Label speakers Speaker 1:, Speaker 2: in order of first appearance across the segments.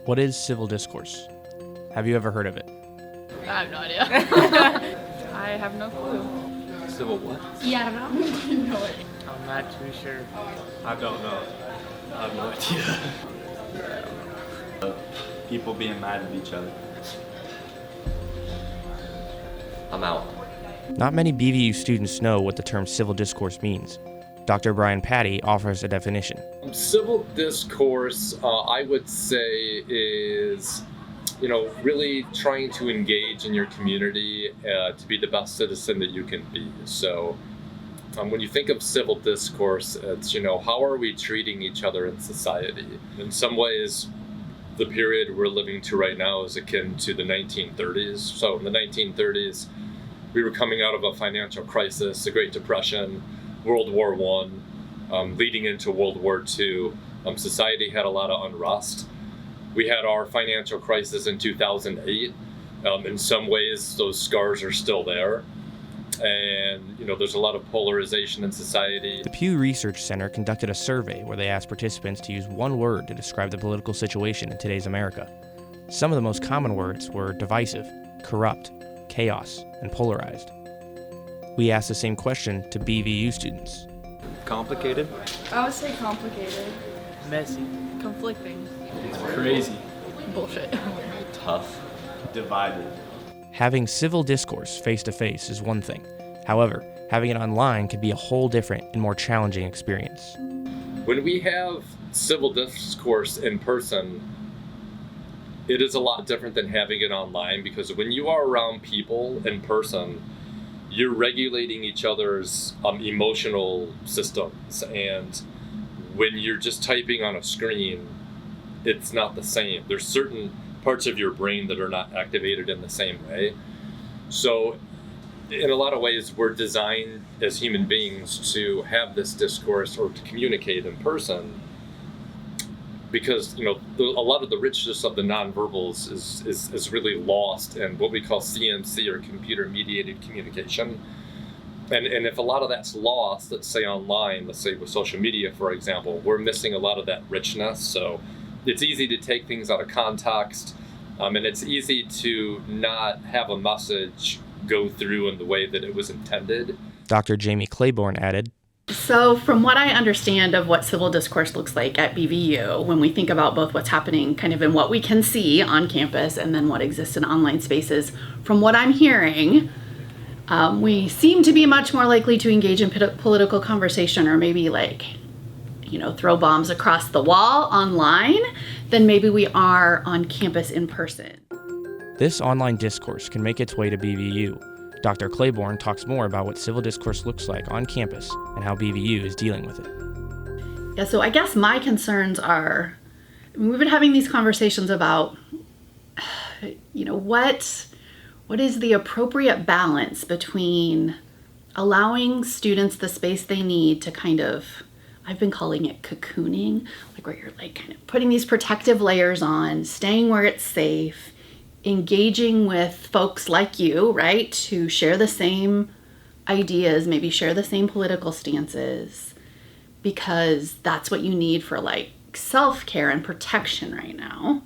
Speaker 1: What is civil discourse? Have you ever heard of it?
Speaker 2: I have no idea. I have no clue.
Speaker 3: Civil what?
Speaker 2: Yeah, I don't know. No idea.
Speaker 4: I'm not too sure.
Speaker 3: I don't know. I have no idea. People being mad at each other. I'm out.
Speaker 1: Not many BVU students know what the term civil discourse means. Dr. Brian Patty offers a definition.
Speaker 5: Civil discourse, I would say, is really trying to engage in your community to be the best citizen that you can be. So when you think of civil discourse, it's, how are we treating each other in society? In some ways, the period we're living to right now is akin to the 1930s. So in the 1930s, we were coming out of a financial crisis, the Great Depression, World War I, leading into World War II. Society had a lot of unrest. We had our financial crisis in 2008. In some ways, those scars are still there. And, there's a lot of polarization in society.
Speaker 1: The Pew Research Center conducted a survey where they asked participants to use one word to describe the political situation in today's America. Some of the most common words were divisive, corrupt, chaos, and polarized. We asked the same question to BVU students.
Speaker 3: Complicated?
Speaker 2: I would say complicated.
Speaker 4: Messy.
Speaker 2: Conflicting.
Speaker 3: Crazy.
Speaker 2: Bullshit.
Speaker 3: Tough. Divided.
Speaker 1: Having civil discourse face-to-face is one thing. However, having it online can be a whole different and more challenging experience.
Speaker 5: When we have civil discourse in person, it is a lot different than having it online, because when you are around people in person, you're regulating each other's emotional systems. And when you're just typing on a screen, it's not the same. There's certain parts of your brain that are not activated in the same way. So in a lot of ways, we're designed as human beings to have this discourse or to communicate in person, because a lot of the richness of the nonverbals is really lost in what we call CMC, or computer mediated communication. And if a lot of that's lost, let's say online, let's say with social media, for example, we're missing a lot of that richness. So it's easy to take things out of context, and it's easy to not have a message go through in the way that it was intended.
Speaker 1: Dr. Jamie Claiborne added,
Speaker 6: So from what I understand of what civil discourse looks like at BVU, when we think about both what's happening kind of in what we can see on campus and then what exists in online spaces, from what I'm hearing, we seem to be much more likely to engage in political conversation, or maybe throw bombs across the wall online, than maybe we are on campus in person.
Speaker 1: this online discourse can make its way to BVU. Dr. Claiborne talks more about what civil discourse looks like on campus and how BVU is dealing with it.
Speaker 6: Yeah, so I guess my concerns are, we've been having these conversations about, what is the appropriate balance between allowing students the space they need to kind of, I've been calling it cocooning, where you're kind of putting these protective layers on, staying where it's safe, engaging with folks like you, right, who share the same ideas, maybe share the same political stances, because that's what you need for self-care and protection right now.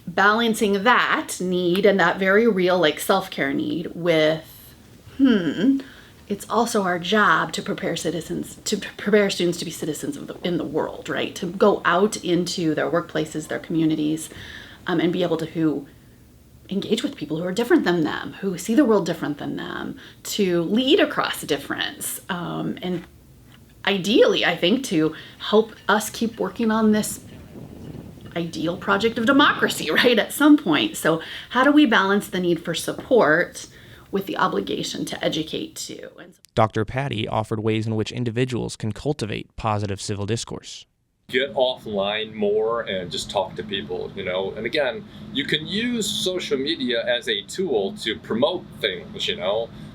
Speaker 6: Balancing that need and that very real self-care need with, it's also our job to prepare students to be citizens in the world, right? To go out into their workplaces, their communities, and be able to engage with people who are different than them, who see the world different than them, to lead across difference, and ideally, I think, to help us keep working on this ideal project of democracy, right, at some point. So how do we balance the need for support with the obligation to educate too?
Speaker 1: Dr. Patty offered ways in which individuals can cultivate positive civil discourse.
Speaker 5: Get offline more and just talk to people, And again, you can use social media as a tool to promote things,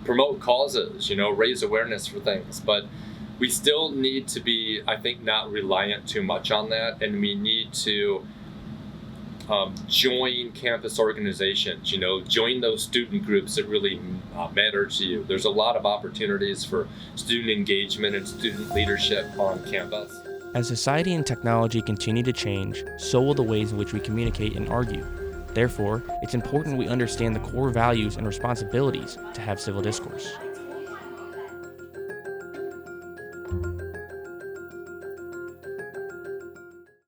Speaker 5: promote causes, raise awareness for things. But we still need to be, I think, not reliant too much on that. And we need to join campus organizations, join those student groups that really matter to you. There's a lot of opportunities for student engagement and student leadership on campus.
Speaker 1: As society and technology continue to change, so will the ways in which we communicate and argue. Therefore, it's important we understand the core values and responsibilities to have civil discourse.